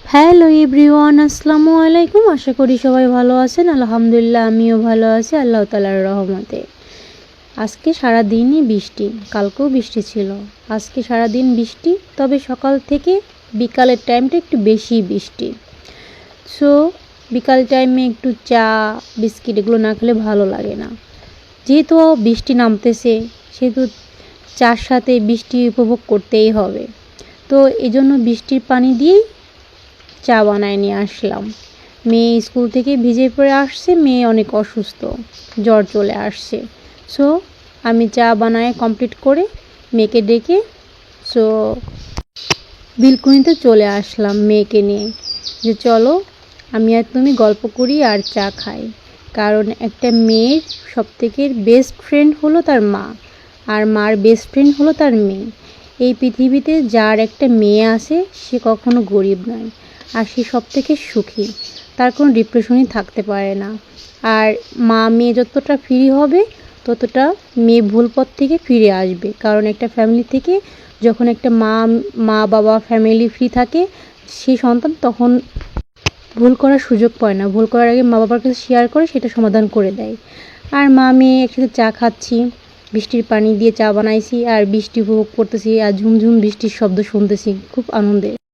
Hello everyone, আসসালামু আলাইকুম। আশা করি সবাই ভালো আছেন। আলহামদুলিল্লাহ আমিও ভালো আছি আল্লাহ তাআলার রহমতে। আজকে সারা দিনই বৃষ্টি, কালকেও বৃষ্টি ছিল। আজকে সারা দিন বৃষ্টি, তবে সকাল থেকে বিকালের টাইমটা একটু বেশি বৃষ্টি। সো বিকাল টাইমে একটু চা বিস্কিট এগুলো না খেলে ভালো লাগে না। যেহেতু বৃষ্টি নামতেছে সেহেতু চার সাথে বৃষ্টি উপভোগ করতেই হবে। তো এই জন্য বৃষ্টির পানি দিয়েই চা বানায় নিয়ে আসলাম। মেয়ে স্কুল থেকে ভিজে পড়ে আসছে, মেয়ে অনেক অসুস্থ, জ্বর চলে আসছে। সো আমি চা বানায় কমপ্লিট করে মেয়েকে ডেকে সো বিলকুনিতে চলে আসলাম মেয়েকে নিয়ে, যে চলো আমি আর তুমি গল্প করি আর চা খাই। কারণ একটা মেয়ের সবথেকে বেস্ট ফ্রেন্ড হলো তার মা, আর মার বেস্ট ফ্রেন্ড হলো তার মেয়ে। এই পৃথিবীতে যার একটা মেয়ে আছে সে কখনো গরিব নয়, আর সে সবথেকে সুখী, তার কোনো ডিপ্রেশনই থাকতে পারে না। আর মা মেয়ে যতটা ফ্রি হবে ততটা মেয়ে ভুল পথ থেকে ফিরে আসবে। কারণ একটা ফ্যামিলি থেকে যখন একটা মা বাবা ফ্যামিলি ফ্রি থাকে, সেই সন্তান তখন ভুল করার সুযোগ পায় না। ভুল করার আগে মা বাবার কাছে শেয়ার করে সেটা সমাধান করে দেয়। আর মা মেয়ে একসাথে চা খাচ্ছি, বৃষ্টির পানি দিয়ে চা বানাইছি আর বৃষ্টি উপভোগ করতেছি, আর ঝুমঝুম বৃষ্টির শব্দ শুনতেছি, খুব আনন্দে।